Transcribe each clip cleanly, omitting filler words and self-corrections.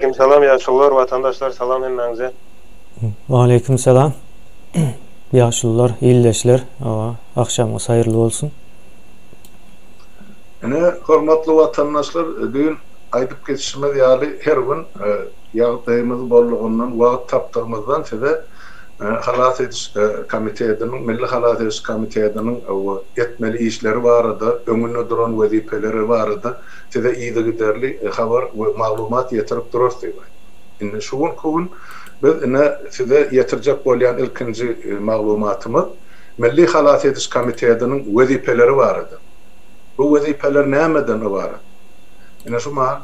Aleykümselam yaşlılar, vatandaşlar salam hemmenize. Aleykümselam. Yaşlılar, iyilleşler. Akşamınız hayırlı olsun. Hormatly watandaşlar, düýün aýdyp geçişime ýaly her gün ýagdaýymyz bollugundan, wagt tapdygymyzdan size halat ediş komitediniň, Milli Halat ediş komitediniň etmeli işleri barada, öňünde duran wezipeleri barada size ýygy giderli habar we maglumat ýetirip durarys diýip. Indi şu gün biz size ýetirjek bolýan ilkinji maglumatymyz Milli Halat ediş komitediniň wezipeleri barada. Bu wezipeler nämeden ibaret? Ine şu mahal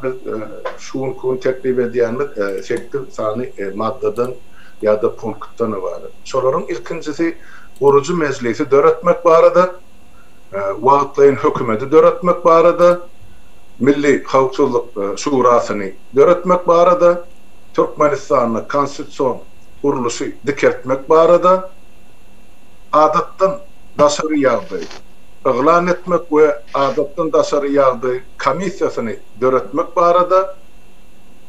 şu gün teklip edýänmiz 8 sany maddadan ýa-da punktdan ibaret. Şolaryň ilkinjisi Guruji Mejlisi döretmek barada, wagtlaýyn hökümeti döretmek barada, Milli Hawpsuzlyk Şurasyny döretmek barada, Türkmenistanyň konstitusiýon guruluşy dikertmek barada, adatdan daşary ýagdaý ıglan etmek we adatdan daşary ýagdaý komissiýasyny döretmek barada,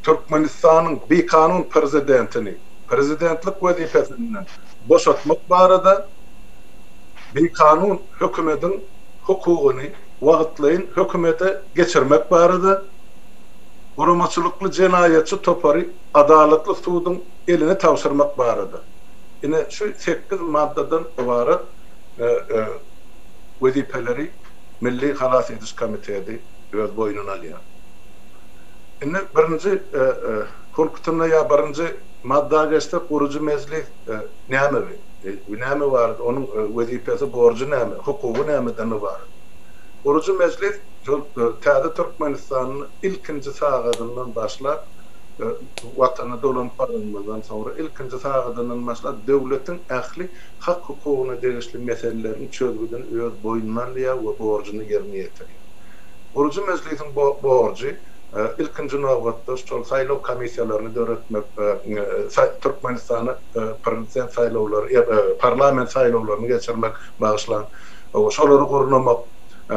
Türkmenistanyň bir kanun prezidentini prezidentlik wezifesinden boşatmak barada, bir kanun hökümetiň hukugyny wagtlaýyn hökümete geçirmek barada, guramaçylykly jenaýatçy topary adalatly suwdyň eline tapşyrmak barada. Ine şu 8 maddadan ibaret wezipeleri Milli Halat ediş komitedi öz boýnuna alýar. Indi birinji punktuna ýa birinji madda geçti Guruji Mejlis näme bardy? Onuň wezipesi, borjy näme? Hukugy nämeden ibaret? Guruji Mejlis täze Türkmenistanyň ilkinji sagadyndan başlap watana dolan paranmadan sonra ilkinji sagadyndan başlap döwletiň ähli hak hukugyna degişli meselelerini çözgüden öz boýnuna alýar we borjyny ýerine ýetirýär. Guruji Mejlisiň borjy ilkinji nowatda şol saýlaw komissiýalaryny döretmek, Türkmenistanyň prezident saýlawlary, parlament saýlawlaryny geçirmek bagyslan, şolary gurnamak,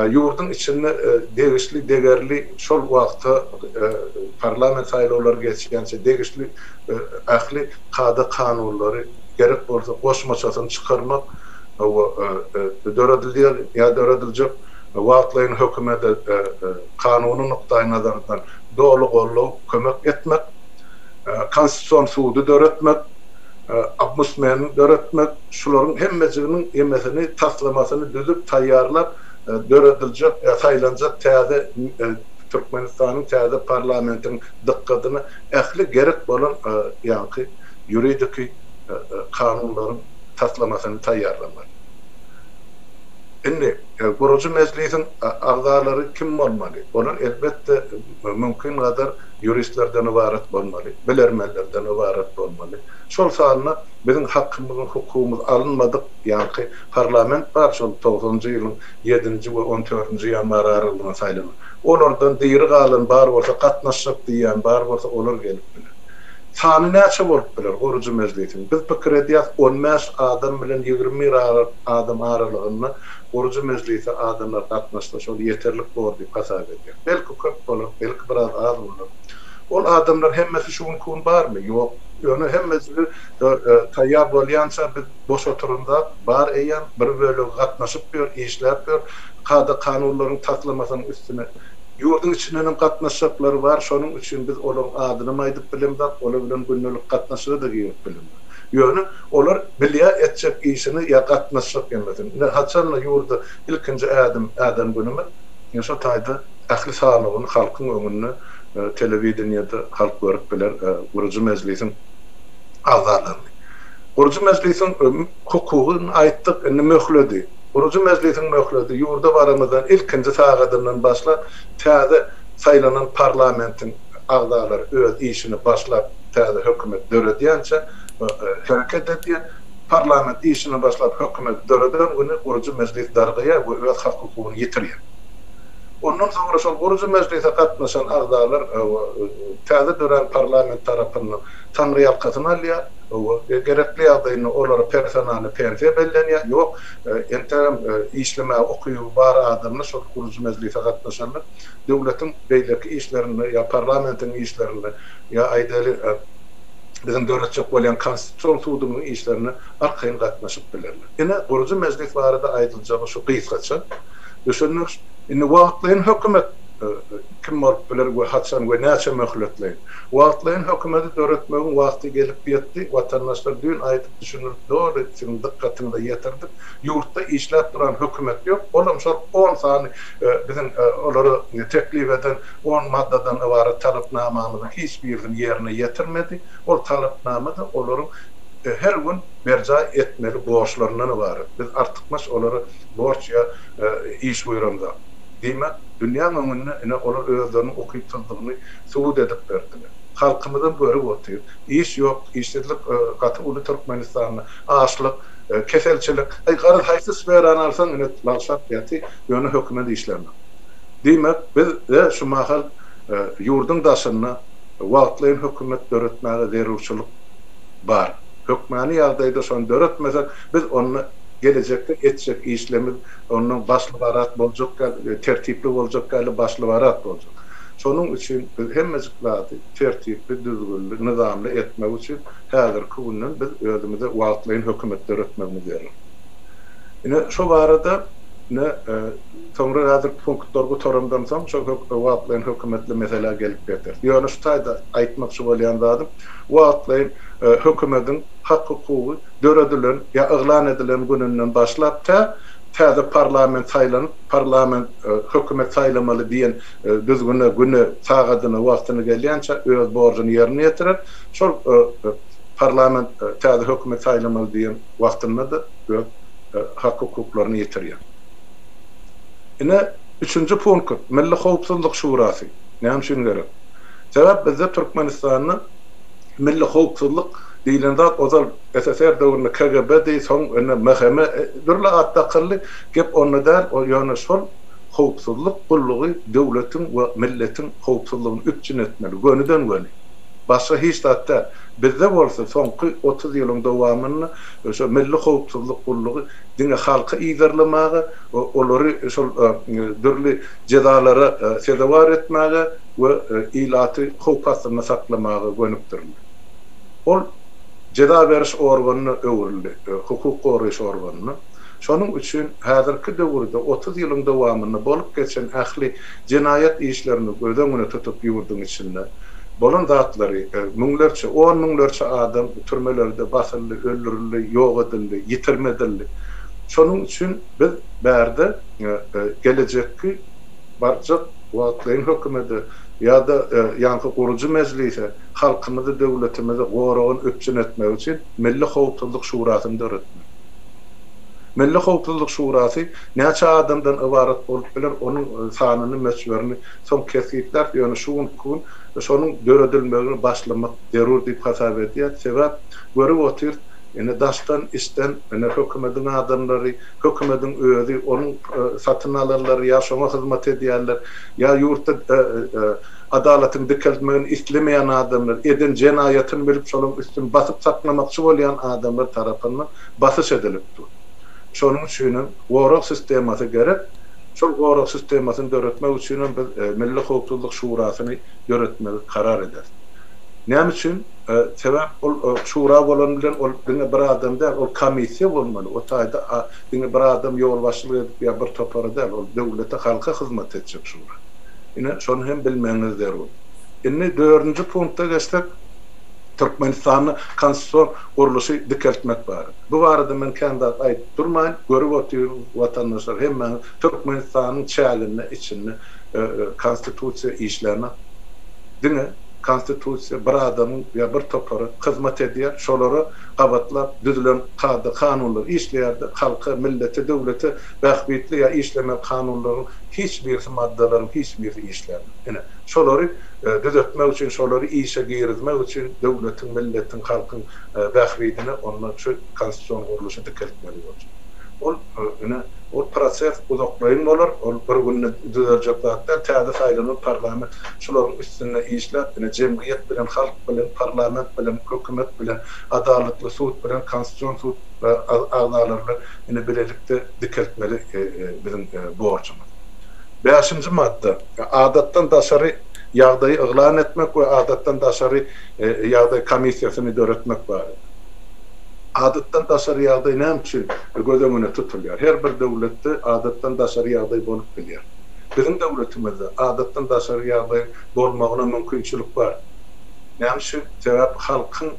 yurdun içinde degişli, degerli şol wagtda parlament saýlawlary geçýänçe degişli ähli kada kanunlary gerek bolsa goşmaçasyny çykarmak döredilýär ýa döredilýek wagtlaýyn hökümete kanuny noktaý nazardan dogry gollaw, kömek etmek, konstitusiýon suwdy döretmek, ombudsmanyny döretmek, şolaryň hemmesiniň ýemesini taslamasyny düzüp taýýarlap döredilýek, saýlanjak täze Türkmenistanyň täze parlamentiniň dikkatyny ähli gerek bolan ýa-da ýuridik kanunlaryň taslamasyny taýýarlamak. Indi Guruji Mejlisiň agzalary kim bolmaly? Olar elbetde mümkin gadar juristlerden ibaret bolmaly, bilermenlerden ibaret bolmaly. Şol sanyna biziň hakkymyz, hukukymyz alınmadyk, ýa-ni parlament bar şol 90-njy ýylyň 7-nji we 14-nji ýanwar aralygyna saýlanýar. Olardan diýri galan bar bolsa gatnaşjak diýen bar bolsa olar gelip biler. Sany näçe bolup biler Guruji Mejlisiň? Biz pikir edýäs 15 adam bilen 20 adam aralygyny Guruji Mejlisi adamlar gatnaşsa şol ýeterlik bor diýip hasap edýär. Belki köp bolar, belki biraz az bolar. Ol adamlar hemmesi şu gün barmy? Ýok. Ýöne hemmesi taýýar bolýança biz boş oturunda bar eýen bir bölük gatnaşyp ber, işläp ber, kada kanunlaryň taslamasynyň üstüne yurdun içinden gatnaşyklary bar, şonuň üçin biz olaryň adyny aýdyp bilemdik, olar bilen günnelik gatnaşyk da giýip bilemdik. Ýöne olar bilýär etjek işini ýa gatnaşyk gelmedin. Haçanla ýurda ilkinji adam günümi ýa-şo taýda ähli sanygyny halkyň öňünde telewizionyada halk görüp biler Guruji Mejlisiň agzalaryny. Guruji Mejlisiň hukugyny aýtdyk, indi möhledi. Guruji Mejlisiň möhledi ýurda baramyzdan ilkinji sagadyndan başlap täze saýlanan parlamentin agzalary öz işini başlap täze hökümet döredýänçe hareket edýär. Parlament işini başlap hökümet döreden güni Guruji Mejlis dargyýar we öz hak hukugyny ýetirýär. Ondan sonra şol Guruji Mejlise gatnaşan agzalar täze dören parlament tarapyndan tanry ýalkasyny alýar, o gerekli adayını olara personalı pensiya bellenýär. Ýok, enterim işleme okuýup bar adamlar şol guruj mezlise gatnaşanlar döwletiň beýleki işlerini ya parlamentiň işlerini ya aýdaly bizim döwletçik bolýan konstitusiýon sudynyň işlerini arkaýyn gatnaşyp bilerler. Ene guruj mezlis barada aýdyljagy şu gysgaça düşünür. Indi wagtlaryň hökümet kim bolup biler we hatsan we näçe möhletleýin. Wagtlaryň hökümeti döretmegiň wagty gelip ýetdi. Watandaşlar dün aýdyp düşünür. Dogry, siň dikkatiniňi ýetirdik. Ýurtda işläp duran hökümet ýok. Olam şol 10 sany bizim olary teklip eden 10 maddadan ibaret talypnamamyny hiç birini ýerine ýetirmedi. Ol talypnamada olaryň her gün berja etmeli borçlarynyň ibaret. Biz artykmaş olary borç ýa iş buýranda. Diýmek, dünýäň öňünde olar özlerini okuýup tyldygyny subut edip berdiler. Halkymyzdan böri otyr. İş ýok, işsizlik gaty uly Türkmenistanyň açlyk, keselçilik, garyz haýsy sferany alsaň ene lanşap ýaty ýöne hökümet işlerine. Diýmek, biz de şu mahal ýurduň daşyna wagtlaryň hökümet döretmäge derewçilik bar. Hökmani ýagdaýda şonu döretmesek, biz onu gelecekte etjek işlemi onun başly barat boljak, tertipli boljak, başly barat boljak. Şonun üçin biz hemmeziklädi tertipli, düzgünli, nizamly etmek üçin häzirki günden biz özümizde wagtlaryň hökümet döretmegimiz gerek. Ine şu barada ne soňra häzir punktlarga toramdan soň şu wagtlaryň hökümetli mesele gelip ýeter. Ýöne şu taýda aýtmakçy bolýan zadym wagtlaryň hökümetiň hak hukuky döredilen ya ıglan edilen gününden başlap täze parlament saýlanyp parlament hökümet saýlamaly diýen düzgünle günü sagadyny wagtyny gelýänçe öz borjyny ýerine ýetirer. Şol parlament täze hökümet saýlamaly diýen wagtynda da öz hak hukuklaryny ýetirýär. Ine 3-nji punkt Milli Howpsuzlyk Şurasy. Näme üçin gerek? Sebäp bizde Türkmenistanyň Milli Howpsuzlyk diýilen zat ozal SSR döwründe KGB diýip soň ene meheme birle atdakly gep onu der o ýöne şol howpsuzlyk gullugy döwletiň we milletiň howpsuzlygyny üçin etmeli gönüden göni. Başga hiç zatda bizde bolsa soňky 30 ýylyň dowamyny şo milli howpsuzlyk gullugy diňe halky iýdirlemegi, olary şol dürli jezalara sedawar etmegi we ilaty howpasyny saklamagy gönüpdirler. Ol ceza beriş organyny öwrüldi, hukuk goraýyş organyny. Şonuň üçin häzirki döwürde 30 ýylyň dowamyny bolup geçen ähli jinayet işlerini gözden öňe tutup ýurdun içinde. Bolan zatlary müňlerçe, 10 müňlerçe adam türmelerde basyldy, öldürildi, ýok edildi, ýitirmedildi. Şonuň üçin biz bärde gelecekki barça wagtlaryň hökümeti ya da ýa-da guruj mezlisi halkymyzy, döwletimizi goragyny öpçün etmek üçin Milli Howpsuzlyk Şurasyny döretmek. Milli Howpsuzlyk Şurasy näçe adamdan ibaret bolup biler, onun sanyny, meşwerini soň kesipler ýöne şuň kun şonuň döredilmegini başlamak zerur diýip hasap edýär. Sebäp görüp otyr ene daşdan işten ene hökümetiň adamlary, hökümetiň özi, onun satyn alanlary ýa şoňa hyzmat edýärler, ýa ýurtda adalatyny dikeltmegini islemeýän adamlar, eden jenaýatyny bilip şonuň üstün basyp saklamakçy bolýan adamlar tarapyndan basyş edilipdir. Şonuň üçin gorok sistemasy gerek. Şol gorok sistemasyny döretmek üçin biz Milli Howpsuzlyk Şurasyny döretmegi karar eder. Näme üçin? Sebäp ol şura bolan bilen ol diňe bir adam däl, ol komissiýa bolmaly. O taýda diňe bir adam ýol başlyk edip ýa bir topary däl, ol döwlete halka hyzmat etjek şura. Ine şonu hem bilmeňiz zerur. Indi 4-nji punktda geçsek Türkmenistanyň konstitusiýon guruluşy dikeltmek bar. Bu barada men kandidat aýdyp durmaýyn, görüp otyr watandaşlar hemme Türkmenistanyň çägini içinde konstitusiýa işlerine diňe konstitusiýa bir adamyň ýa bir topary hyzmat edýär, şolary gabatlap düzülen kanunlar işleýärdi. Halka, milleti, döwleti bähbitli ýa işleme kanunlaryň hiç bir maddalaryň hiç bir işlerdi. Ene şolary düzeltmek üçin, şolary işe girizmek üçin döwletiň, milletin, halkyň bähbitini onlar şu konstitusiýon guruluşy dikeltmeli bolýar. o proses uzaklayın bolar, ol bir günne düzelecek zatlar, täze saýlanan parlament, şolaryň üstüne işläp, jemgyýet bilen, halk bilen, parlament bilen, hökümet bilen, adaletli suud bilen, konstitusiýon suud agzalar bilen bilelikde dikeltmeli bizim borçumuz. 5-nji madda, adatdan daşary ýagdaýy yglan etmek we adatdan daşary ýagdaý komissiýasyny döretmek bar. Adatdan daşary ýagdaý näme üçin göz öňüne tutulýar? Her bir döwletde adatdan daşary ýagdaý bolup bilýär. Bizim döwletimizde adatdan daşary ýagdaý bolmagyna mümkinçilik bar. Näme üçin? Sebäp halkyň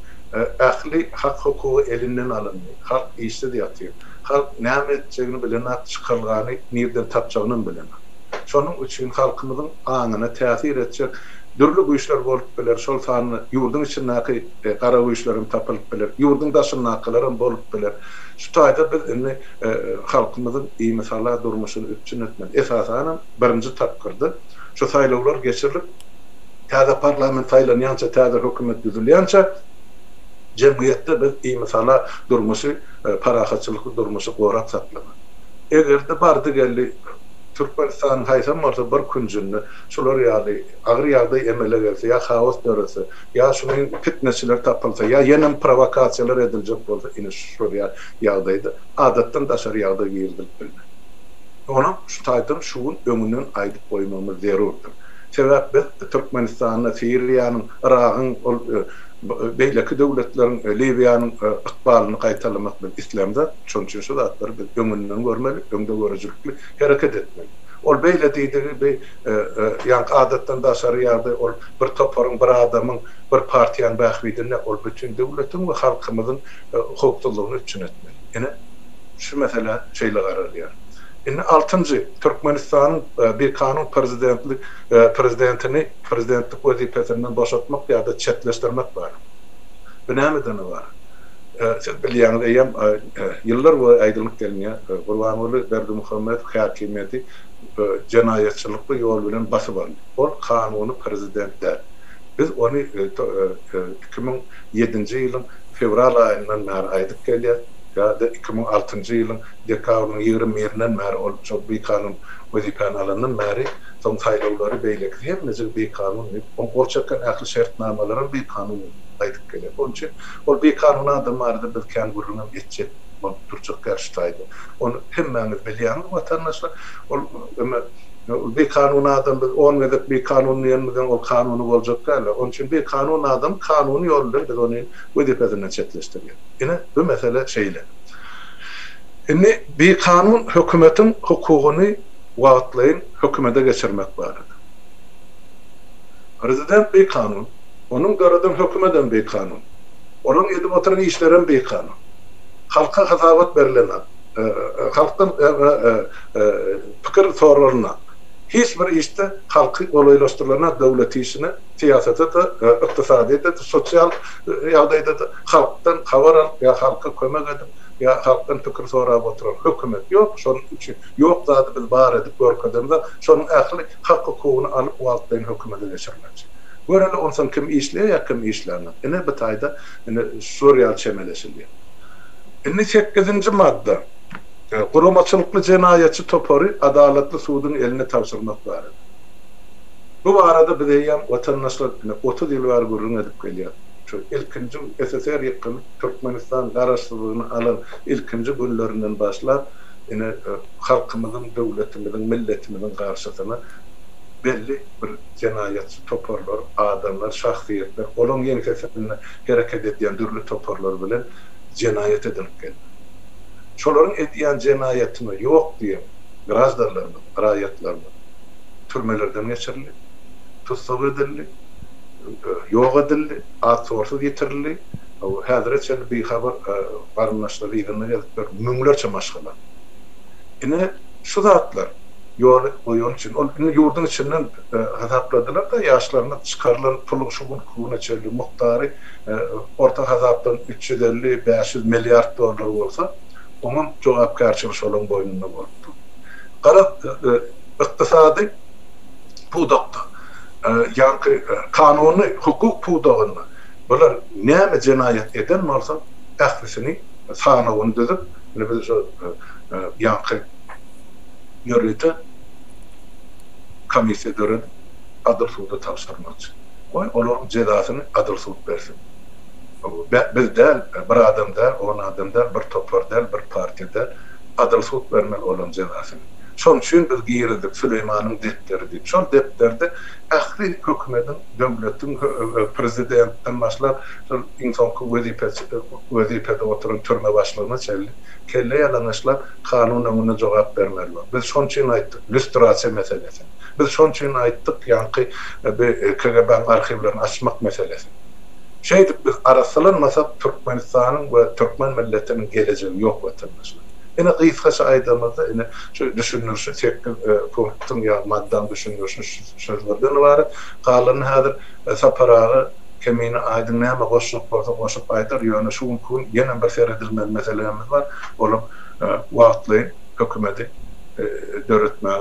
ähli hak hukuky elinden alındy. Halk işde ýatýar. Halk näme etjegini bilenok, çykylgany nerden tapjagyny bilenok. Şonuň üçin halkymyzyň aňyna täsir etjek dürli güýçler bolup biler. Şol sany ýurdun içindäki gara güýçlerim tapylyp biler. Ýurdun daşyndakylarym bolup biler. Şu taýda biz halkymyzyň iýmisala durmuşyny üçin etmek. Esasen birinji tapkyrdy. Şu saýlawlar geçirilip täze parlament saýlanýança, täze hökümet düzülýänçe jemgyýetde biz iýmisala durmuşy, parahatçylykly durmuşy gorap saklamak. Egerde bardy geldi Türkmenistan haýsam bolsa bir günjünde şolar ýaly agyr ýagdaý emele gelse, ýa haos dörese, ýa şunyň fitneçiler tapylsa, ýa ýene provokasiýalar ediljek bolsa, ine şu ýagdaýda adatdan daşary ýagdaý girdilip bilme. Ona şu taýdan şuň öňünden aýdyp goýmamyz zerurdur. Sebäp biz Türkmenistanyň, Siriýanyň, Iragyň, beýleki döwletleriň, Libiýanyň ykbalyny gaýtarlamak bilen İslamda şoň üçin şu zatlar biz öňünden görmeli, öňde görejekli hereket etmeli. Ol beýle diýdigi ýa-ni adatdan daşary ýagdaý ol bir toparyň, bir adamyň, bir partiýanyň bähbidine ol bütün döwletiň we halkymyzyň hukuklygyny üçin etmeli. Ene şu mesele şeýle garalýar. 6-njy Türkmenistanyň bir kanun prezidentlik wezipesinden boşaltmak ýa-da çetleşdirmek bar. Bu nämeden bar? Siz bilýäňiz, eýem ýyllar we aýdymlyk gelýär. Gurbanuly Berdimuhammed hakimiýeti jenaýetçilikli ýol bilen basyp aldy. Ol kanuny prezident der. Biz onu 2007-nji ýylyň fevral aýyndan bäri aýdyp gelýär. Ya da 2006-njy ýylyň dekabryn 20-inden bäri ol çok bir kanun wezipany alandan bäri soň saýlawlary beýlekdi. Hemmeje bir kanun, ol çekken ähli şertnamalaryň bir kanun aýdyp gelýär. Onun üçin ol bir kanuna adamlarda bir kan gurruna etjek turjak garşytaýdy. Onu hemmeňiz bilýäňiz watandaşlar. Ol bir kanun adam 10 wedek bir kanun ýerinde ol kanuny boljak gäle. Onun üçin bir kanun adam kanuny ýollar biz onu wezipesinden çetleşdirýär. Ine bu mesele şeýle. Ine bir kanun hökümetin hukugyny wagtlaýyn hökümete geçirmek barady. Prezident bir kanun, onun garadan hökümeden bir kanun. Onun edip oturan işlerin bir kanun. Halka hasabat berilen, halktan fikir sorularyna hiç bir işte halkı olaylaştırılana, devlet işine, siyasete de, iktisadiyete de, sosyal ýagdaýda da halktan habar al, ya halka kömek edip, ya halktan fikir sorap oturan hökümet yok. Şonun üçin yok zady biz bar edip görkedimde, şonun ähli hak hukugyny alyp wagtlaýyn hökümete geçirilmeli. Göreli onsan kim işleýär, ya kim işlänmez. Ene bu taýda Suriýa çemeleşilýär. 8-nji madda. Gurumaçylykly jenaýetçi topary adaletli suudun eline tapşyrmak barady. Bu barada biz ýa watandaşlar 30 ýyl bar gurrun edip gelýär. Şu ilkinji SSR ýykyny Türkmenistan garaşlygyny alan ilkinji günlerinden başlap ene halkymyzyň, döwletimiziň, milletimiziň garşysyna belli bir jenaýetçi toparlar, adamlar, şahsiýetler, olaň ýeňkesinde hereket edýän dürli toparlar bilen jenaýet edilip geldi. Şolaryň edýän jenaýetini ýok diýen grazdarlaryň, raýatlaryň türmelerden geçirildi, tutsak edildi, ýok edildi, atsorsyz ýetirildi. Häzirçe bir habar barnaşlar ýygyny ýazyp müňlerçe maşgala. Ine şu zatlar ýol oýun üçin ol ýurdun içinden hasapladylar da ýaşlaryna çykarlar puluň şugun kugyna çeldi muhtary orta hasapdan 350-500 milliard dollar bolsa onun jogapkarçylygy şolaryň boýnunda bolupdy. Gara ykdysady pudakda ýa-ni kanuny hukuk pudagyny bular näme jenaýet eden bolsa ählisini sanawyny düzüp biz yankı yörüte komisyadörün adıl suda tavsırmakçı. Onun cezasını adıl sud versin. Biz değil, bir adam değil, 10 adam değil, bir topar değil, bir parti değil, adıl sud vermeli olan cezasını. Şol üçün biz giyirdik Süleyman'ın depteri deyip. Şol depterde ahli hükümetin, devletin, prezidentten başlar, insankı vazifede oturan türme başlarına çelli. Kelle yalanışlar kanuna ona cevap vermeliler. Biz şol üçün ayttık, lüstrasiya meselesi. Biz şol üçün ayttık, yankı KGB'nin arşivlerini açmak meselesi. Şeydik biz arasılanmasa Türkmenistan'ın ve Türkmen milletinin geleceği yok vatandaşlar. Yine kıyıskası aydamada yine şu düşünürse teknik punktun ya maddan düşünürse sözlerden var. Kalanın hadır saparağı kemini aydınlayama koşup aydar yönü şu kun yine bir seyredilmen meselemiz var. Oğlum vaatlayın hükümeti dörtmeye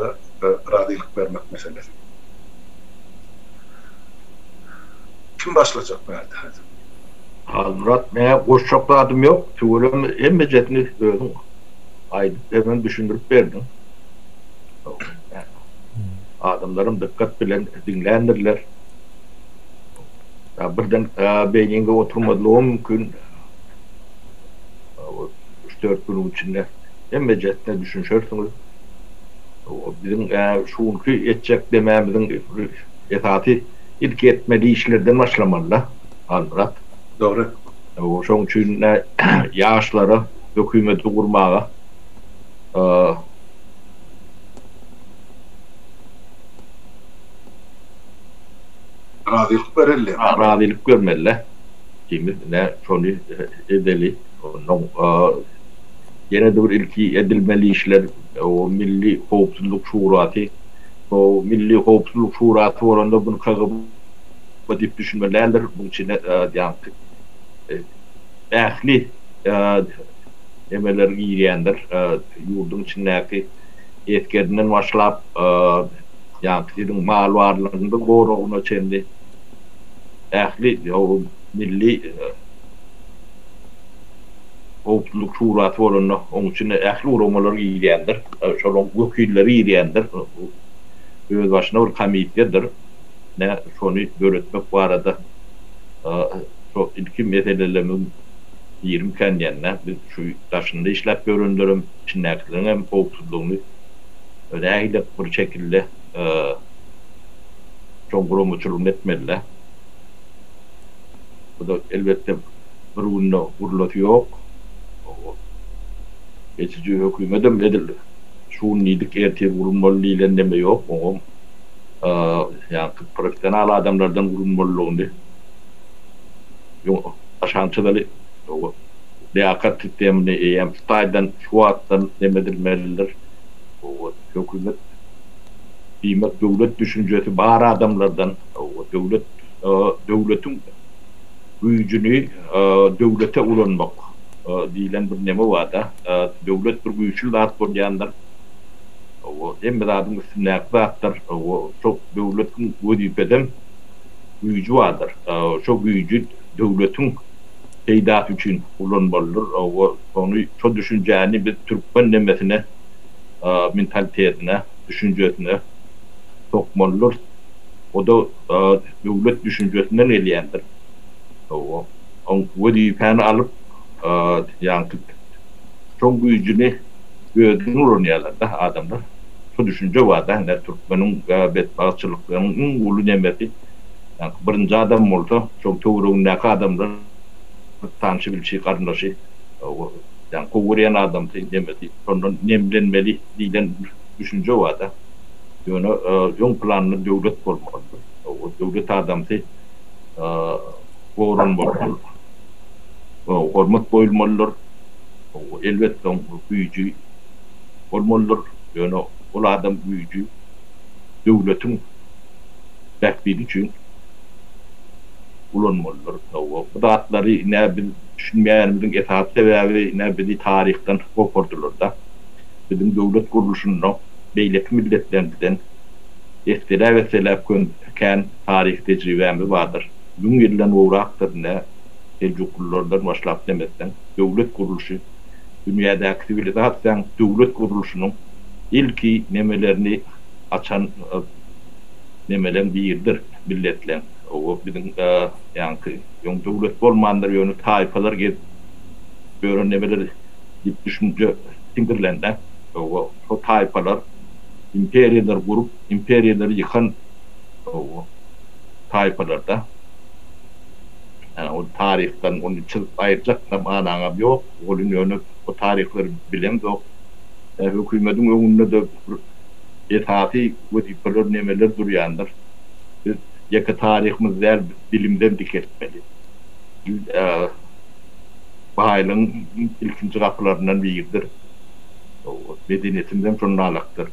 radilik vermek meselesi. Kim başlayacak bu yerde? Hazrat ne koşakladım yok. Tüvürüm emmecetini öldüm. Aydık hemen düşündürüp verdim. Yani, adamlarım dikkat bilen dinlendirler. Ya birden beynine oturmadığım mümkün. 3-4 gün içinde emmecetine düşünürsünüz. Bizim şunku edecek dememizin etaati ilk etmediği işlerden başlamalı. Hazrat. Doğru. Şoň üçin yaşlara hükümeti kurmağa radilik verildi. Radilik görmeliler. Kimi ne şonu edeli. Onun yine de bir ilki edilmeli işler o Milli Howpsuzluk Şuratı o Milli Howpsuzluk Şuratı oranda bunu kagıp badip düşünmelerdir. Bunun için yani ähli emeler giýýändir. Ýurdun içindäki etkerden başlap ýa-ni mal barlygynda goragyna çendi. Ähli o milli Howpsuzluk Şuraty bolanna onuň için ähli uramalar giýýändir. Şolaň wekilleri giýýändir. Öz başyna bir komitedir. Ne şonu öğretmek barada şu ilki meselelerin 20 kendine şu taşında işlep göründürüm içindəkilerin hem howpsuzluğunu öyle bir şekilde çok promoçuluk etmeliler. Bu da elbette bir urlatı yok. Geçici hükümetin bedeli şu nidik ertiye vurulmalı ile deme yok. Yani profesyonel adamlardan vurulmalı yok aşantıdalı liyakat sistemini staydan şuattan demedilmelidir. O hükümet kıymet devlet düşüncesi var adamlardan devletin gücünü devlete ulanmak diyen bir neme var da devlet bir güçlü dağıt bolýandyr. O emradyň üstüne dağıtlar o çok devletin wezipeden gücü vardır. Çok gücü devletin teydat üçün ulanmalıdır. Onu çok düşünceni bir Türkmen nemesine mentalitetine, düşüncesine sokmalıdır. O da devlet düşüncesinden eləyəndir. Onun vazifəni alıp yani çok gücünü gördüğünü uğranıyorlar da adamlar. Şu düşünce var da Türkmen'in bedbahtçılıklarının ulu nemesi. Yani birinci adam oldu. Çok tuğruğundaki adamlar tanışı bilçi karındaşı. Yani kovurayan adam demesi. Sonra nemlenmeli diyen düşünce var da. Yani yon planını devlet kurmalıdır. O devlet adamı korunmalıdır. Hormat koyulmalıdır. Elbette gücü olmalıdır. Yani o adam gücü devletin bekliği için ulanmalıdır. Bu dağıtları ne bir düşünmeyenimizin esas sebebi ne bir tarihten kopartılır da bizim devlet kuruluşundan beylik milletlerinden eskide ve selefken tarih tecrübemiz vardır. Gün verilen uğraktır ne tecrübülerden başlayıp demekten devlet kuruluşu dünyadaki sivilizasyon döwlet kuruluşunun ilki nemelerini açan nemelen birdir milletler. O bizim yani yon döwlet bolmandyr ýöne taýpalar gezip görün nemeler dip düşünje sindirlende. O taýpalar imperiyalar kurup imperiyaları yıkan o taýpalarda yani o tarihten onu çıkıp ayıracak da manam yok. Onun yönü o tarihleri bilen yok. Hükümetin önünde de etati vazifeler nemeler duruyandır. Biz yakı tarihimiz der bilimden diketmeli. Bahaylığın ilkinci kapılarından biridir. Medeniyetinden sonra alaktır.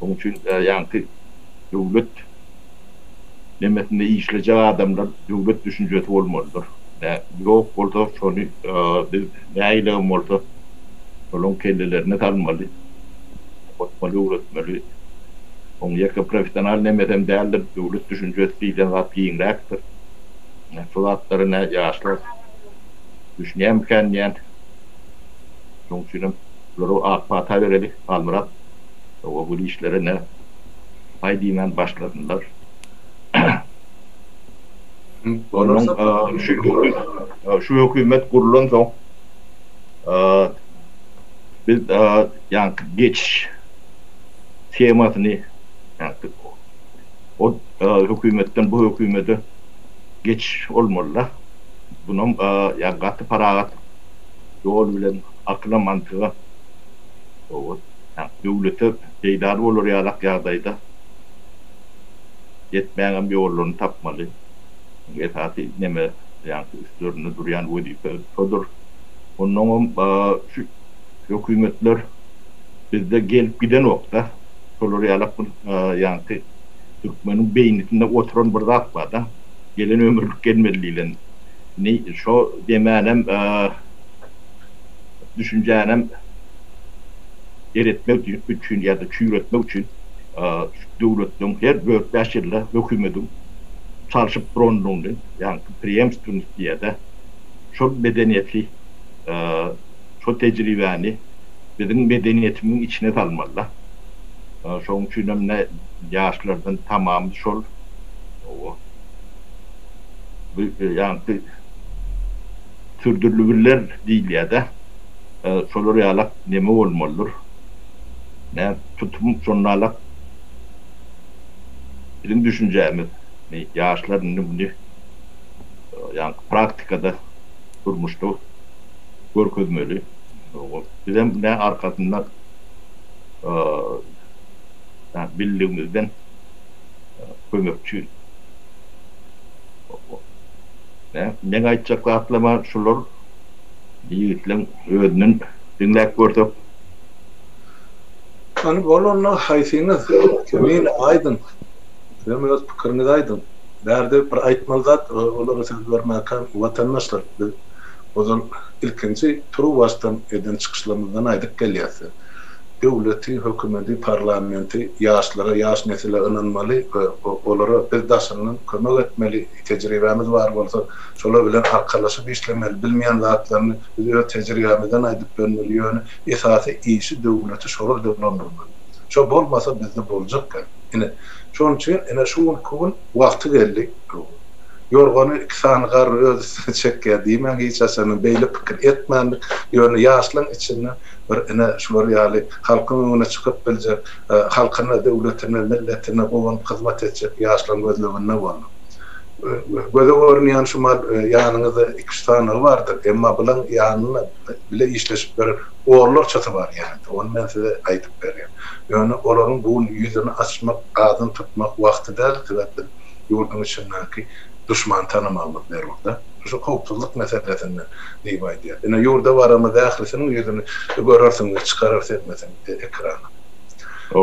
Onun için yani devlet nemesinde işleyecek adamlar devlet düşüncesi olmalıdır. Yok olsa şunu biz neylem olsa onun kendilerine tanımalı. Otmalı, üretmeli. Onun yakın profesyonel nemesem değerli devlet düşüncesiyle zat giyinrektir. Sulatları ne yaşlar düşüneyim kendiyen. Onun için bunları akpata verelim, almırat. O bu işlere ne haydimen başladılar. Onun şu hükümet kurulan son biz yani geç temasını yani o hükümetten bu hükümete geç olmalılar. Bunun yani katı paragat yol bilen akla mantığı o yani devlete peydarı olur yalak yağdayda yetmeyen bir yolunu tapmalı. Etati neme yani üstlerinde duruyan vazife odur. Onun şu hükümetler bizde gelip giden nokta solar yalak yani Türkmenin beyninde oturan bir zat var da gelen ömürlük gelmeliyle ne şu demenem düşüncenem eretmek için ya da çürütmek için devletin her büyük başarılı hükümetin çalışıp durduğundan yani preemstunuz diye de çok medeniyetli çok tecrübeli bizim medeniyetimin içine salmalılar. Şunun için ne yaşlardan tamam şol yani sürdürülebilir değil ya da şolar yalak neme olmalıdır. Ne tutum sonralak bizim düşüncemiz yaşların bunu yani praktikada durmuştu görkezmeli. Bizim ne arkasından yani bildiğimizden kömekçi ne aytacaklar atlama şular yiğitlerin ödünün dinleyip gördük. Hani bolonla haysiniz kimin aydın hem öz pikiriniz aydın derde bir aytmalı zat olara söz vermeken vatandaşlar o zaman ilkinci turu vasıtan eden çıkışlarımızdan aydık gelyası devleti, hükümeti, parlamenti yaşlara, yaş nesile ınanmalı olara biz daşının kömek etmeli tecrübemiz var olsa şola bilen arkalaşıp işlemeli bilmeyen zatlarını biz tecrübemizden aydık dönmeli yönü esası iyisi devleti şola devlandırmalı şo bolmasa bizde bolacak yine şunun için yine şu ülkenin vakti geldi yorganı ikisani garı öz çekke diymen hiç asanın beyle pikir etmenlik yönü yaşlan içinden bir ene şular ýaly halkyň öňüne çykyp biljek, halkyna, döwletine, milletine gowan hyzmat etjek ýaşlar gözleginde boldy. Göze görünýän şu mal ýanyňyzda 2 tane bardyr, emma bilen ýanyna bile işleşip bir oğullar çatı var yani. Onu ben size aytıp berýär. Ýöne olaryň bu ýüzüni açmak, adyn tutmak wagty däl, sebäpli ýurdun içindäki düşman tanımamak nerede? Şu hukukçuluk meselesinden diýip aýdýar. Ene ýurda barama dählisiniň ýüzüni görersiň ve çykarar etmesen ekrana.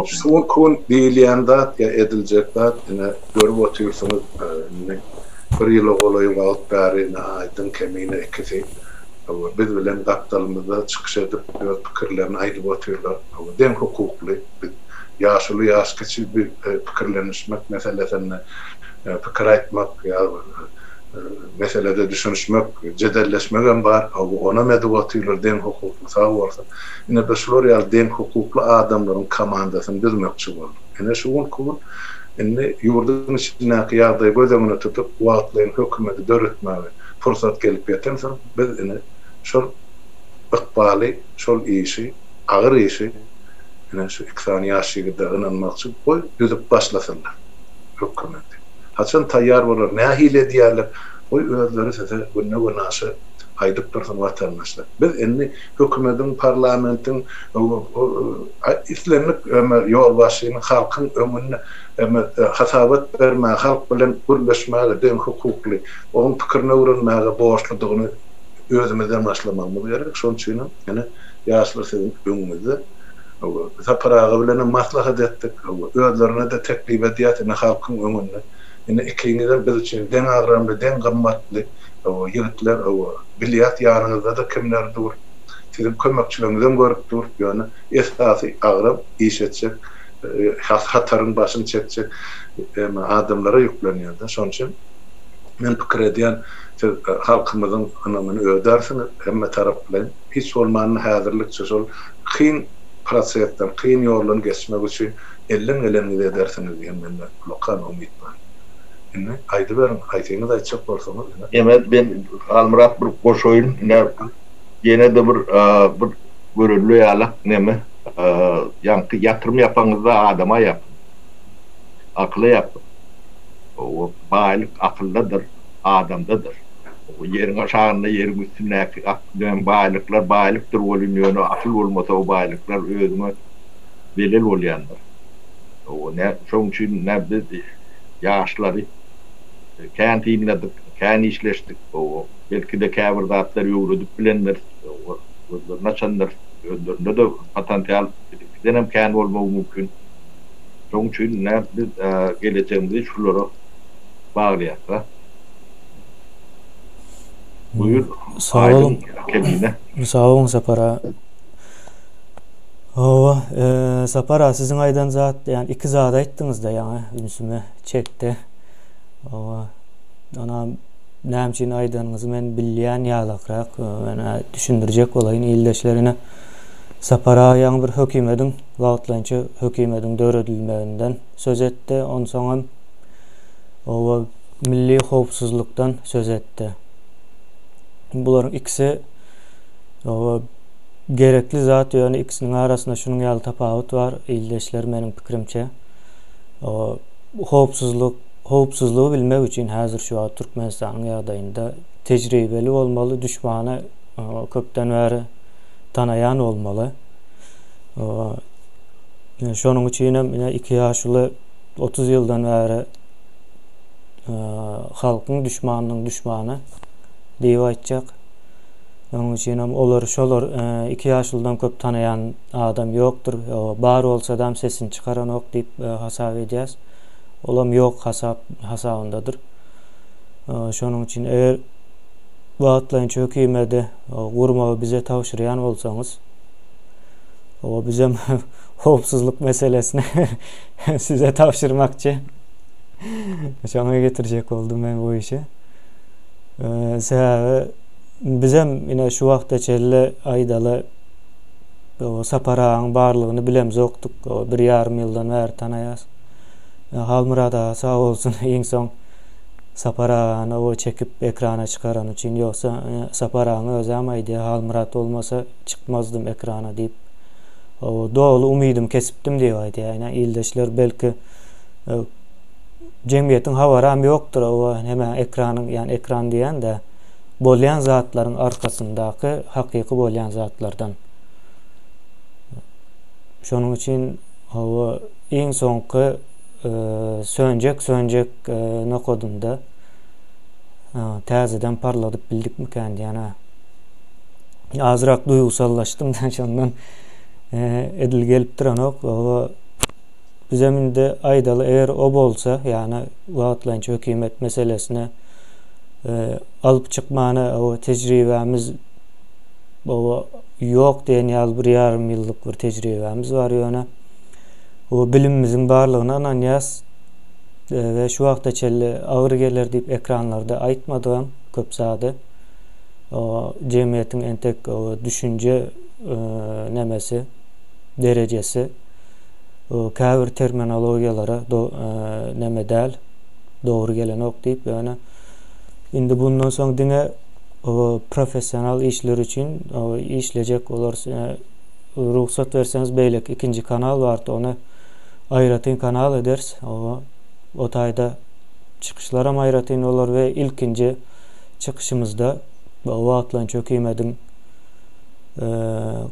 Şu kun diýilýän zat ya ediljek zat ene görüp oturýarsyňyz bir ýyl golaýy wagt bäri aýdyn kemine ikisi biz bilen gapdalymyzda çykyş edip pikirlerini aýdyp oturýarlar. Dem hukukly ýaşly ýaşkyçy bir pikirlenişmek meselesinde pikir aýtmak ýa meselede düşünüşmek, cedelleşmegen bar, ona meduvatiler den hukuklu sağ olsa. Ine beşlor ýa den hukuklu adamlaryň komandasyny düzmekçi boldy. Ine şuň kubul ine ýurdun içindäki ýagdaýy gözüňe tutup, wagtlaryň hökümeti döretmäge fursat gelip ýetense, biz ine şol ykbaly, şol işi, agyr işi, ine şu iksany ýaşygyda ynanmakçy boy düzüp başlasalar hökümeti. Haçan taýýar bolar, nähile diýerler, oy özleri sese günne günnaşy aýdyp dursun watandaşlar. Biz endi hökümetin, parlamentin islenip ýol başyny halkyň öňüne hasabat berme, halk bilen gürleşmäge, den hukukly, onun pikirine öwrenmäge borçludygyny özümizden başlamamız gerek. Şoň üçin ýani ýaşlar sizin öňünizde saparaga bilen maslahat etdik. Özlerine de teklip edýär, halkyň öňünde. Ine ikiniňizden biz üçin den agramly, den gymmatly ýigitler, bilýät ýanyňyzda da kimler dur. Sizin kömekçiligiňizden görüp dur, ýani esasy agram iş etjek, hataryň başyny çekjek adamlara ýüklenýär. Şoň üçin men pikir edýän halkymyzyň ynamyny ödersiňiz, hemme tarap bilen hiç bolmanyň häzirlikçe şol kyn prosesden, kyn ýoldan geçmek üçin ellen edersiňiz diýen mende lokan umyt bar. Ine aýdy berin, aýtyňyz aýtjak bolsaňyz. Evet, ben Almurat bir goşoýun, ýene de bir görünlü ýala näme? Ýanky ýatyrym ýapaňyzda adama ýapyn. Akly ýapyn. O baýlyk akyldadyr, adamdadyr. O ýeriň aşagyna, ýeriň üstündäki akly baýlyklar baýlykdyr bolýan, akyl bolmasa o baýlyklar özüne belil bolýandyr. O şoň üçin biz ýaşlary kän tiýinledik, kän işleşdik. O belki de käbir zatlar ýöwredip bilenler, özlerine çanlar, özlerinde de potensial denem kän bolmagy mümkin. Şoň üçin biz geleceğimizi şulara baglaýar. Buyur. Sağ olun. Sağ olun Sapara. Sapara sizin aydan zat, yani iki zat aýtdyňyz da ýa ünsüme çekdi. Ona näme aýdanyňyzy men bilýän ýalakrak, mene düşündirjek bolaýyn ildeşlerine. Sapara ýa bir hökümetiň wagtlança hökümetiň döredilmeginden söz etdi. Ondan soň milli howpsuzlukdan söz etdi. Buların ikisi gerekli zat, ýöne ikisiniň arasynda şunuň ýaly tapawut bar. Ildeşler meniň pikirimçe howpsuzlugy bilmek üçin häzir şu Türkmenistanyň ýagdaýynda tejribeli bolmaly, düşmany köpden bäri tanayan olmaly. Şonuň üçin hem 2 ýaşly 30 ýyldan bäri halkyň düşmanynyň düşmany diýip aýtjak. Onun üçin hem şolar 2 ýaşyldan köp tanayan adam ýokdur. Bar bolsa da sesini çykaran ok diýip hasap edýäs. Olam ýok hasabyndadyr. Şonuň üçin eger wagtlança hökümeti gurmagy bize tawşyrýan bolsaňyz, bizem howpsuzluk meselesini size tawşyrmakçy. Şoňa getirjek boldum men bu işi. Sebäbi bizem ine şu wagtda çelle aýdaly Saparaň barlygyny bilemiz, oktuk. 1,5 ýyldan bäri tanaýas. Halmurada sağ olsun en son Saparany o çekip ekrana çıkaran üçin, ýoksa Saparaň özüm aýdy, Halmurat olmasa çıkmazdım ekrana diýip dolu umydym kesipdim diýip aýdy. Ýani ildeşler belki jemgyýetiň habaram ýokdur, heme ekranyň, ýani ekran diýen de bolýan zatlaryň arkasyndaky hakyky bolýan zatlardan. Şonuň üçin en soňky sönjek nokodunda täzeden parladyp bildikmiken diýene azrak duýgusallaşdym da şondan edil gelip duran ok. Bizeminde aýdaly eger o bolsa, ýani wagtlança hökümet meselesine alıp çykmany o tejribemiz ýok diýen ýaly 1,5 ýyllyk bir tejribemiz bar ýöne. O bilimimiziň barlygyna ananyas Ve şu wagtda çelle ağır gelir diýip ekranlarda aýtmadygam köp zady. O jemgyýetiň entek o düşünje nemesi, derecesi, o käbir terminologiýalara neme däl, dogry gelen ok diýip ýa-ni indi bundan soň diňe o professional işler üçin o işlejek olar ruhsat berseňiz beýlek ikinji kanal bardy, ony aýratyn kanal eders. O taýda çykyşlaram aýratyn olar we ilkinji çykyşymyzda bu wagtlan çökýmediň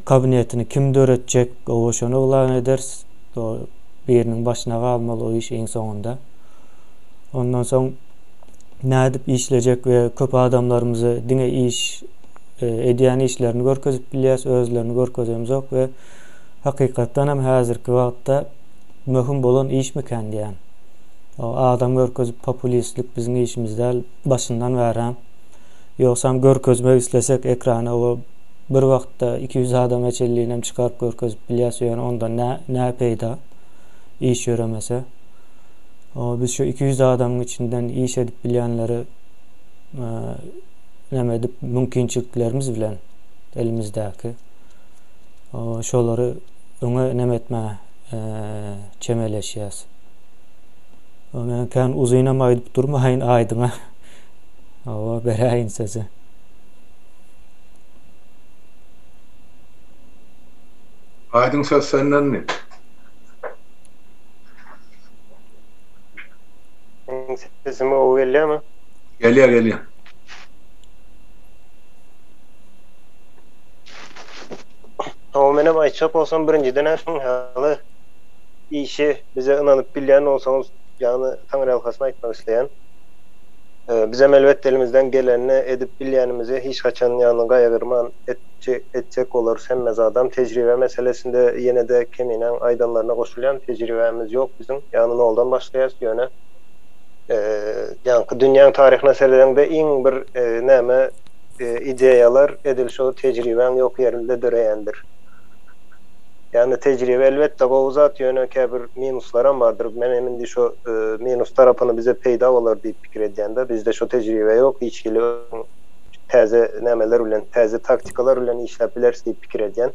kabinetini kim döretjek, oşony ulan eders. O biriniň başyna galmaly o iş en soňunda. Ondan soň nädip işlejek we köp adamlarymyzy diňe iş edýän işlerini görkezip bilýäs, özlerini görkezemiz ok we hakykatdan hem häzirki wagtda möhüm bolan iş miken diýen. O adam görkezip populistlik bizning işimizde başyndan bäräm. Ýoksam görkezmek islesek ekrana o bir wagtda 200 adam eçelliğinem çıkarıp görkezip bilýäs, ýöne onda nä peýda iş ýöremese. Biz şu 200 adamın içinden iş edip bilýänleri neme edip mümkinçiliklerimiz bilen elimizdäki şolary öňe neme etme çemeleşýäs. Men kan uzynam aýdyp durmaýyn aýdyňa. Beräýin sesi. Aydın söz senden mi? Sesimi o gelýärmi? Gelýär. O menem aýtjak bolsam birinciden şoň haly işi bize inanyp bilýän bolsaňyz, ýani Taňry alhasyna aýtmak isleýän. Bizim elbette elimizden gelenini edip bilýänimizi hiç kaçan ýany gaýagyrman etjek olar. Hemmez adam tecrübe meselesinde ýene de keminen aýdanlaryna goşulýan tecrübemiz ýok bizim. Ýani noldan başlaýas ýöne. Ýani dünýäň taryhyna serleňde iň bir näme ideýalar edilşi o tecrüben ýok ýerinde döreýändir. Yani tecrübe elbette gowzat ýöne käbir minuslar bardyr. Men emindi şu minus tarapyny bize peýda bolar diýip pikir edýände bizde şu tecrübe ýok, hiçkili täze nämeler bilen, täze taktikalar bilen işläp bilers diýip pikir edýän.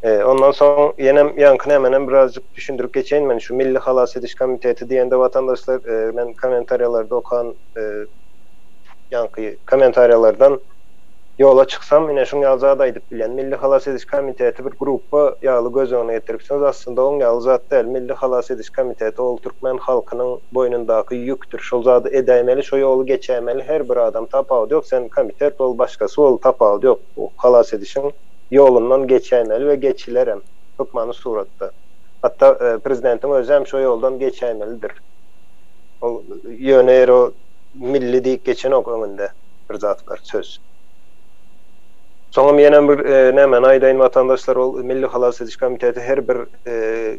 Ondan soň ýene ýanky nämenem birazjyk düşündirip geçeýin. Men şu Milli Halas Ediş Komiteti diýende watandaşlar men kommentaryalarda okan ýanky kommentaryalardan yola çıksam yine şun ýalzada aýdyp bilýän Milli Halas Ediş Komiteti bir gruppa ýaly göz öňüne getiripsiňiz. Aslında oň ýaly zat däl. Milli Halas Ediş Komiteti ol türkmen halkynyň boýnundaky ýükdür. Şol zady edäýmeli, şo ýoly geçämeli. Her bir adam tapawdy ýok, sen komitet ol başgasy ol tapawdy ýok. O halas edişiň ýolundan geçämeli we geçilerem. Hukmany suratda. Hatta prezidentiň özem şo ýoldan geçämelidir. O ýöne o milli diýip geçen ok öňünde bir zat bar söz. Soňam ýene bir nämen aýdaýyn watandaşlar ol Milli Halas Ediş Komiteti her bir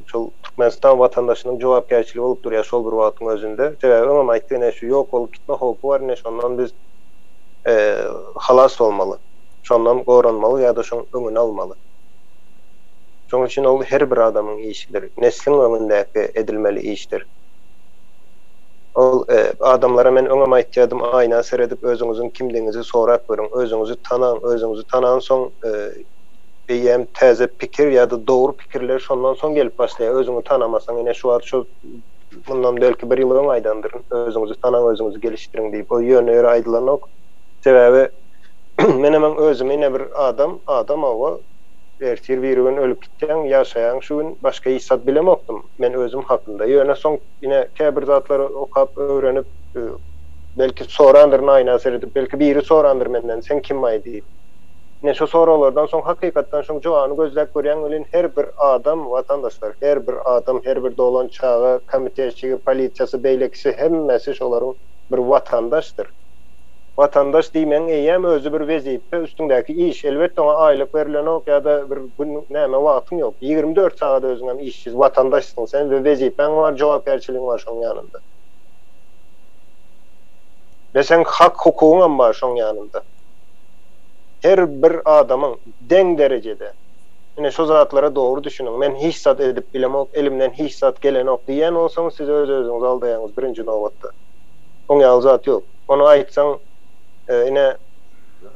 şol Türkmenistan watandaşynyň jogapkärçiligi bolup durýar şol bir wagtyň özünde. Sebäbi öňem aýtdy şu ýok bolup gitme howpy bar, şondan biz halas bolmaly. Şondan goranmaly ýa-da şoň öňüni almaly. Şoň üçin ol her bir adamyň işidir. Neslin öňündäki edilmeli işdir. Ol adamlara men öňem aýtýardym, aýna seredip özüňiziň kimligiňizi sorap görüň, özüňizi tanan soň beýem täze pikir ýa-da dogry pikirler şondan soň gelip başlaýar. Özüňi tanamasaň ine şu wagt şu bundan belki bir ýyl aýdandyryn, özüňizi tanan, özüňizi gelişdiriň diýip o ýöne aýdylan ok. Sebäbi men hemen özümi ine bir adam awa ertir bir gün ölüp gitken ýaşaýan şu gün başga ýysat bilemokdum men özüm hakynda. Ýöne soň ine käbir zatlary okap öwrenip belki sorandyryn aýna seredip belki biri sorandyr menden sen kim aý diýip. Ne şu soralardan soň hakykatdan şoň jogany gözläp görýän bilen her bir adam watandaşlar, her bir adam, her bir dolan çağı, komitesi, polisiýasy, beýlekisi hemmesi şolaryň bir watandaşdyr. Vatandaş diýmen eýem özü bir wezipe üstündäki iş elbetde ona aýlyk berilen ok ýa-da bir gün näme wagtyň ýok. 24 saat özüňem işsiz watandaşsyň sen we wezipen var, jogapkärçiligiň var şoň ýanynda. Ve sen hak hukugyň bar şoň ýanynda. Her bir adamyň deň derejede Yine şu zatlara doğru düşünün. Men hiç zat edip bilemok, elimden hiç zat gelen ok diyen olsanız siz özünüz aldayanız birinci navbatda. Oňa zat yok. Onu aýtsaň yine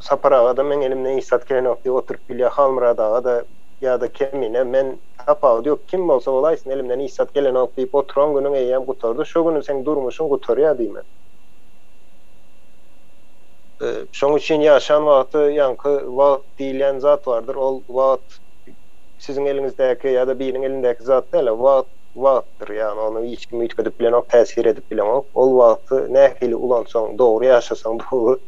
saparağa da men elimden hiç zat gelen ok diye oturup bilýär halmyradaga da ya da kemine men tapaw yok kim bolsa bolaýsyn elimden hiç zat gelen ok diýip oturan günüň eýem gutardy. Şo günü sen durmuşyň gutarýar diýmen. Şoň üçin ýaşan wagty ýanky wagt diýilen zat bardyr. Ol wagt sizin elinizdeki ya da birinin elindeki zat değil, wagtdyr. Yani onu hiç kim üýtgedip bilen ok, täsir edip bilen ok. Ol wagty nähili ulansaň, dogry ýaşasaň dogry.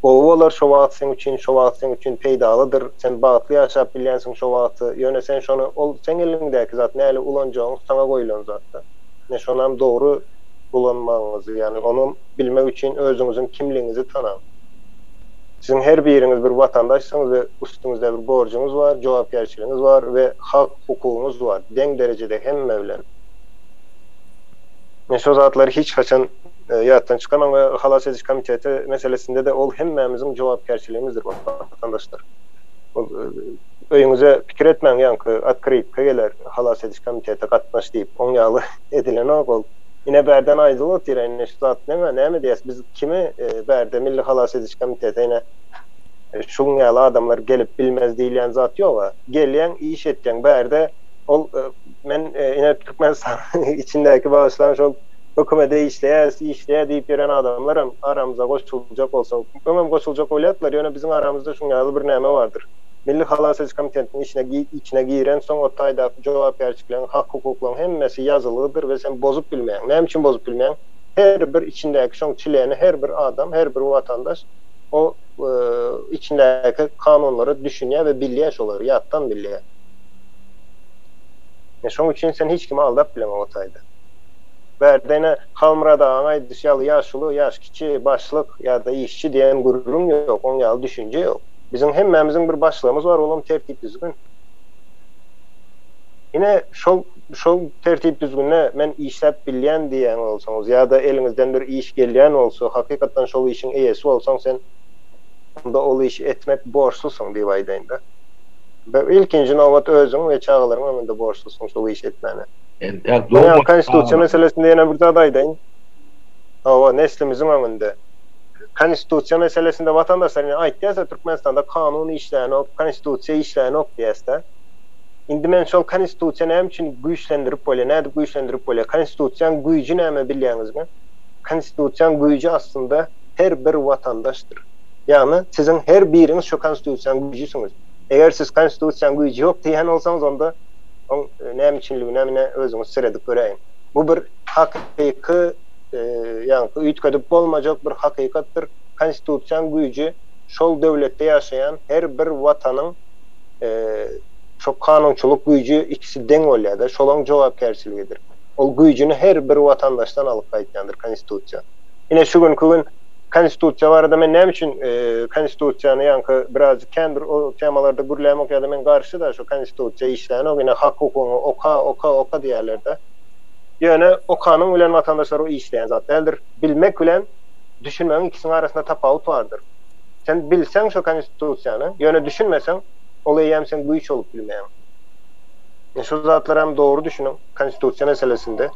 O bolar şo wagt sen üçin, şo wagt sen üçin peýdalydyr. Sen bagtly ýaşap bilýänsiň şo wagty. Ýöne sen şonu ol sen elindeki zat nähili ulanjagyň saňa goýulan zatda. Ne şonam dogry ulanmagyňyzy, yani onu bilmek üçin özüňiziň kimligiňizi tanan. Sizin her biriniz bir vatandaşsınız ve üstünüzde bir borcunuz var, jogapkärçiligiňiz var ve hak hukukunuz var. Deň derejede hemme bilen. Şu zatlar hiç kaçan ýatdan çykanan ve halas ediş komiteti meselesinde de ol hemmemizin jogapkärçiligimizdir vatandaşlar. Öýüňize pikir etmeň ýanky atkrypka geler halas ediş komiteti gatnaş diýip oňaly edilen ol. Yine berden aýdylyp diýen şu zat näme diýäs biz kimi berde Milli Halas Ediş Komitetine şuň ýaly adamlar gelip bilmez diýilen zat ýok. Gelýän iş etýän berde ol men ine Türkmenistan içindäki başlan şol hökümete işleýär diýip bilen adamlar aramyza goşuljak bolsa, öňem goşuljak bolýarlar. Ýöne bizim aramyzda şuň ýaly bir näme bardyr. Milli Halas Ediş Komitetiniň içine giren soň o taýda jogapkärçiligiň, hak hukuklaryň hemmesi ýazylydyr we sen bozup bilmeýän. Näme üçin bozup bilmeýän? Her bir içindäki şoň çileni her bir adam, her bir vatandaş o içindäki kanunlary düşünýär we bilýär şolary ýatdan bilýär. Şoň üçin sen hiç kimi aldap bilemok o taýda. Berdene halmyrada aýdyş ýaly ýaşly, ýaş kiçi, başlyk ýa-da işçi diýen gururum ýok, oň ýaly düşünje ýok. Bizim hemmemizin bir başlığımız var, olam tertip düzgün. Yine şol tertip düzgünne men işlep bilýän diýen bolsaňyz ýa-da eliňizden bir iş gelýän bolsa, hakykatdan şol işin eýesi bolsaň sen onda ol işi etmek borçlusun diýip aýdaýyn da. Ve ilkinji nowbat özüň we çağalaryň önünde borçlusun şol iş etmene. Yani konstitusiýa meselesinde ýene bir zat aýdaýyn. Hawa neslimizin önünde. Konstitusiýa meselesinde vatandaşlar aýtdysa Türkmenistanda kanun işleýän ok, konstitusiýa işleýän ok diýäsde. Indi men şol konstitusiýa näme üçin güýçlendirip bolýar, näde güýçlendirip bolýar? Konstitusiýanyň güýji näme bilýäňizmi? Konstitusiýanyň güýji aslında her bir vatandaşdyr. Yani sizin her biriňiz şu konstitusiýanyň güýjüsüňiz. Eger siz konstitusiýanyň güýji ýok diýen bolsaňyz onda näme üçinligi näme özüňiz siredip göreýin. Bu bir hakyky yani üýtgedip bolmajak bir hakykatdyr. Konstitusiýanyň güýji şol döwletde ýaşaýan her bir watanyň şo kanunçuluk güýji ikisi deň bolýar-da, şolaň jogapkärçiligidir. Ol güýjüni her bir watandaşdan alyp gaýtýandyr konstitusiýa. Ine şu günkü gün konstitusiýa barada men näme üçin konstitusiýany ýanky biraz kendir o temalarda gürlemek ýa-da men garşy da şu konstitusiýa işleýän o ine hak hukugyny oka diýerler-de. Ýöne o kanun bilen vatandaşlar o işleýän zat däldir. Bilmek bilen düşünmeň ikisiniň arasynda tapawut bardyr. Sen bilseň şu konstitusiýany, ýöne düşünmeseň ol eýem sen güýç olup bilmeýän. Şu zatlar hem doğru düşünün konstitusiýa meselesinde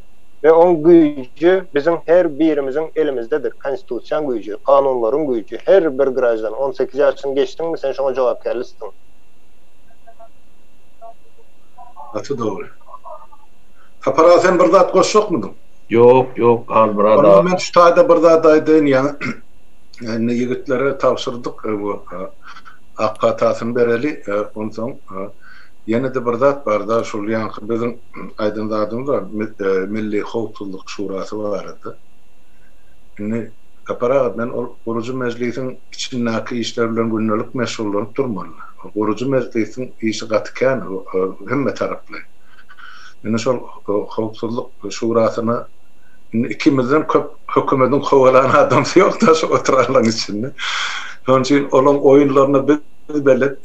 ve on güýjü bizim her birimizin elimizdedir. Konstitusiýanyň güýjü, kanunlaryň güýjü, her bir grajdan 18 ýaşyny geçdiňmi sen şoňa jogapkärliksin. Atı doğru. Kapara sen bir zat goşşokmudun? Yok, albrada. Onu men şu taýda bir zat aýdyn, yani yigitlere tapşyrdyk bu akkatasyny bereli, onsoň ýene de bir zat bar da şol ýanky bizim aýdyn zatymyz var, Milli Howpsuzlyk Şurasy barady. Ine kapara men ol Gurucu Meclisiň içindäki işler bilen günnelik meşgullanyp durmaly. Gurucu Meclisiň işi gatykän hemme taraply. Ine şol Howpsuzlyk Şurasyna ikimizden köp hökümetiň kowalan adam ýok da şu oturarlaryň içinde. Onun için olan oyunlarına bir belet,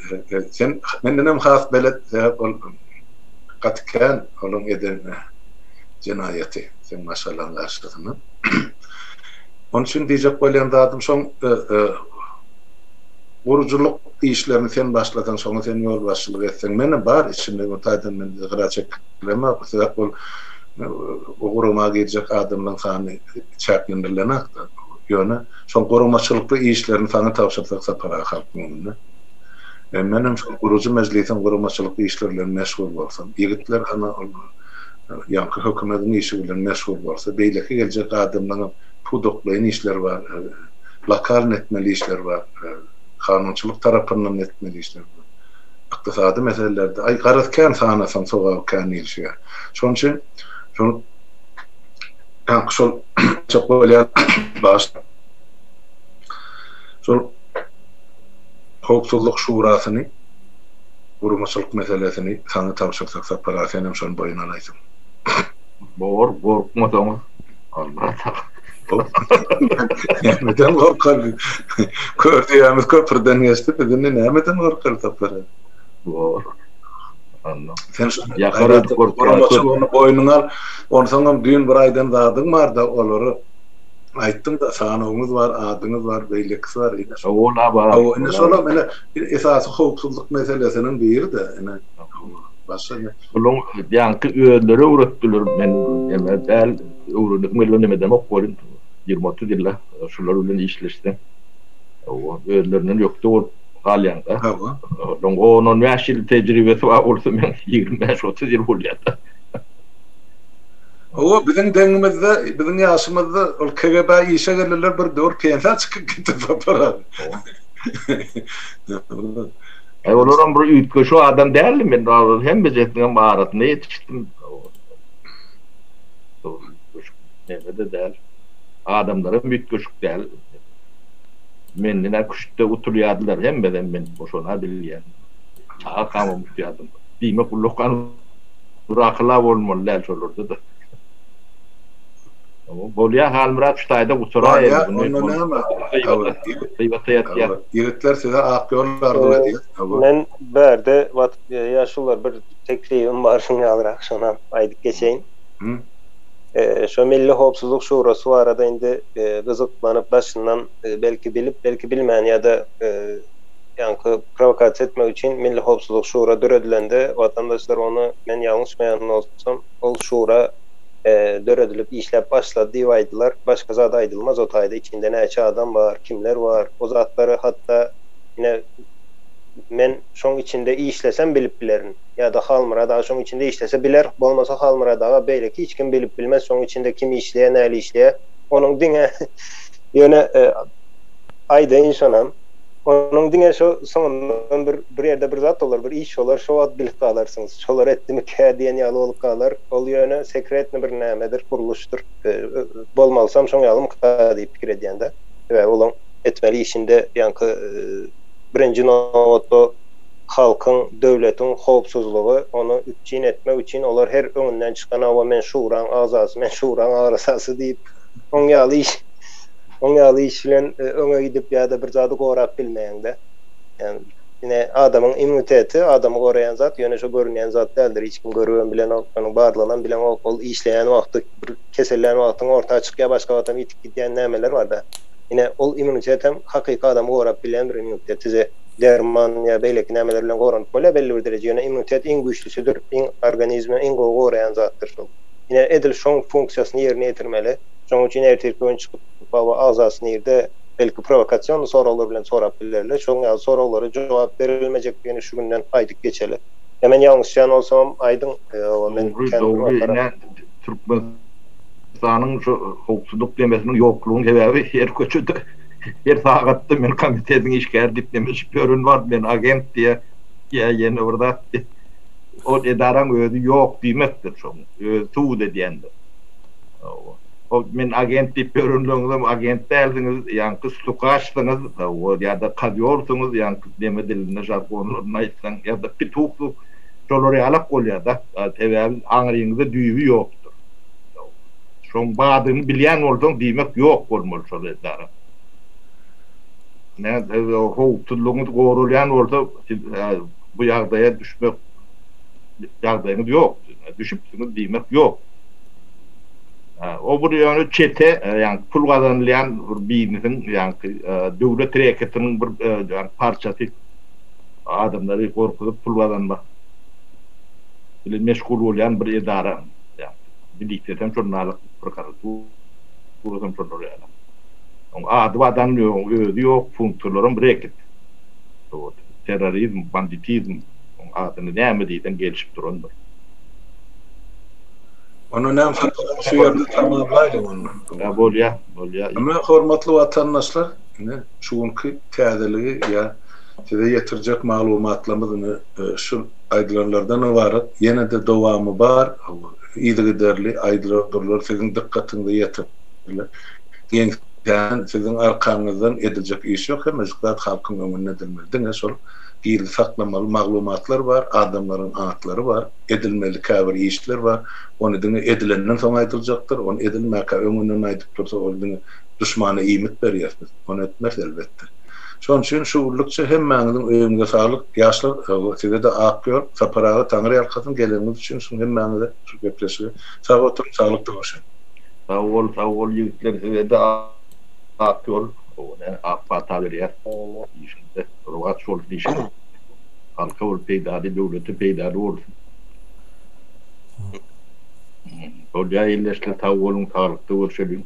sen menden hem has belet katken olan eden cinayeti, sen maşallah karşısına. Onun için diyecek bolýan zadım şoň guruculuk işlerini sen başlatan soňra sen ýol başçylyk etseň mene bar içinde mutaýdan men gyra çekileme sebäp bol o guruma gidecek adamdan sany çäklendirilene ýöne şol gurumaçylykly işlerini sana tapşyrsak sapara halkyny menem şu gurucu meclisiň gurumaçylykly işlerle meşgul bolsam ýigitler ana ýa-da hökümetiň işi bilen meşgul bolsa beýleki geljek adamlaryň pudoklaýan işler bar lokal netmeli işler var kanunçylyk tarapyndan netmeli işler var ykdysady meselelerde ay garatkan sanasan soňa ilişigi şoň üçin şonu şol çok bolýan baş şol Howpsuzlyk şurasyny gurumaçylyk meselesini sana tapşyrsak sapara senem şonu boyun alaýsyn. Gorkmasaňyz Allah Nämen gorkar? Kördüýämiz köprüden geçdi, bizden nämen gorkar tapara? Allah. Sen ýakara gurumaçylygyny boýnuňa al, onu soňam düýün bir aýdan dadyň bar da olary aýtdym da sanawyňyz bar, adyňyz bar, beýlekisi bar ýa-da. Ola bar. Ene şola mene esasy howpsuzlyk meselesiniň biri de ene başga Ulun ýanky öýlere uratdylar men bäl öwrünlik mellemeden okbolyn 20-30 ýylla şular bilen işleşdim. O öýleriniň ýokdy ol galýanda. Longo onun ýaşyl tejribesi bar bolsa men 25-30 ýyl bolýar. O bizim dengimizde, bizim yaşımızda o KGB işe gelirler bir dört pensa çıkıp gidip para. Olaram bir ütke şu adam değerli mi? Hem bezettiğim baharatına yetiştim. Ne de değer. Adamların ütkeşük değerli. Mendine kuşta oturuyordular. Hem beden ben boşuna biliyen. Çağa kalmamış yadım. Dime kullukan bırakıla olmalılar olurdu da. Bolýa halmırat ştaýda uçura ýigitler size akyollardy diýip. Men berde ýaşular bir teklifim bar şuňa alyrak şonam aýdyp geçeýin. Şo Milli Howpsuzlyk Şurasy arada indi gyzyklanyp başyndan belki bilip belki bilmeýän ýa-da ýanky provokasiýa etmek üçin Milli Howpsuzlyk Şura döredilende watandaşlar onu men ýalňyş beýan bolsam ol şura döredilip işlep başladı diýip aýdylar. Başga zat aýdylmaz o taýda içinde näçe adam bar, kimler var. O zatlary hatda ýine men şoň içinde işlesem bilip bilerin. Ya da halmıra da şoň içinde işlese biler, bolmasa halmıra da beýleki hiç kim bilip bilmez şoň içinde kim işleýär, näli işleýär. Onuň diňe ýöne aýdyň şonam. Onuň diňe şo soňundan bir ýerde bir zat bolar, bir iş bolar, şo wagt bilip galarsyňyz. Şolar etdimi diýen ýaly bolup galar. Ol ýöne sekretni bir nämedir, guruluşdur. Bolmalsam şoň ýalym diýip pikir edýände. We olaň etmeli işinde ýanky birinji nowatda halkyň, döwletiň howpsuzlygy, onu üçin etmek üçin olar her öňünden çykan awa men şuraň azasy, men şuraň arasasy diýip oň ýaly iş bilen öňe gidip ýa-da bir zady gorap bilmeýäňde. Yani ýine adamyň immuniteti, adamy goraýan zat, ýöne şo görünýän zat däldir. Hiç kim görýän bilen okunyň barlanan bilen ol işleýän wagtda bir kesellän wagtyň ortaga çykýa başga adam itip gidýän nämeler bar da. Ýine ol immunitet hem hakyky adamy gorap bilen bir immunitet. Derman ýa beýleki nämeler bilen goranyp bolýar belli bir derejede. Ýöne immunitet iň güýçlüsüdir, iň organizmi iň goraýan zatdyr şol. Ýine edil şoň funksiýasyny ýerine ýetirmeli. Şoň üçin ertirkön çykyp bawa azasyny ýerde belki provokasiýon soralar bilen sorap bilerler. Şoň soralara jogap berilmejek diýeni şu günden aýdyp geçeli. Men ýalňyşçan bolsam aýdyň men kendim Türkmenistanyň şu howpsuzlyk demesiniň ýoklugyny sebäbi her köçede her sagatda men komitetiň işgär diplemiş görün bar men agent diýe ýene orada o edaraň öýdi ýok diýmekdir şoň. Tuğ edýändir. O men agent diýip görünlüňiz, agent däldiňiz, ýanky stukaçdyňyz, o ýa-da kadyorsyňyz, ýanky deme diline jargonlaryny aýtsaň, ýa-da pituklu şolary alap bolýar da, sebäbi aňryňyzda düýbi ýokdur. Şoň badyny bilýän bolsaň diýmek ýok bolmaly şol edara. Ne howpsuzlygyny gorulýan bolsa bu ýagdaýa düşmek ýagdaýyňyz ýok. Düşüpsiňiz diýmek ýok. O bir ýöne çete ýani pul gazanýan bir biznesiň ýani döwlet reketiniň bir ýani parçasy adamlary gorkup pul gazanmak bilen meşgul bolýan bir edara ýani birlikde şonnalyk bir karatu urusan şonnalyk adam özü ýok funksionlaryň bir reket terrorizm banditizm adyny näme diýden gelişip durandyr. Onu nem şu yerde tamamlaydı onu. Bolya. Ama hormatly vatandaşlar, şuňky täzeligi ya size yetirecek maglumatlarymyzy şu aýdylanlardan ibaret ýene de dowamy bar. Ýygyderli aýdylanlar sizin dikkatiňizi ýetirdiler. Ýen sizin arkaňyzdan edilecek iş ýok, hem zikrat halkyň öňüne edilmeli. Şol gizli saklamaly maglumatlar var, adamlaryň atlary var, edilmeli käbir işler var. Onu dini edilenden soň aýdyljakdyr, onu edilmäkä öňünden aýdyp dursa ol dini düşmana iýmit berýärsiz. Onu etmez elbetde. Şoň üçin şu ulukça hemmäňiziň öýüňize saglyk, ýaşlar, size de akýor, saparagy taňry ýalkasyň geleňiz üçin şu hemmäňize şu gepleşigi. Sag otur, saglyk bolşy. Sag ol ýigitler size de akýor, onu apata berýär. Işinde ruhat şol diýişi. Halka ol peýdady, döwleti peýdady bolsun. Bolýa ýerleşler tawolun taýlykdy görşelin.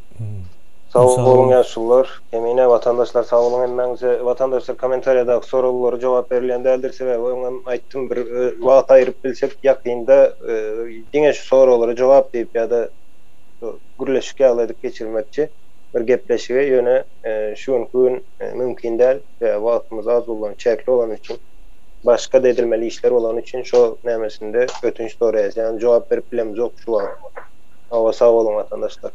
Sağ olun ýaşullar. Emine vatandaşlar sağ olun. Hemmeňize vatandaşlar kommentariýada soraulary jogap berilýän däldir sebäbi oňa aýtdym bir wagt aýryp bilsek ýakynda diňe şu soraulary jogap diýip ýa-da gürleşik ýagdaýda geçirmekçi bir gepleşige ýöne şu gün mümkin däl we wagtymyz az bolan, çäkli olan üçin başga da edilmeli işler olan üçin şo nämesinde ötünç soraýar. Yani jogap berip bilemiz yok şu an. Sağ olun vatandaşlar.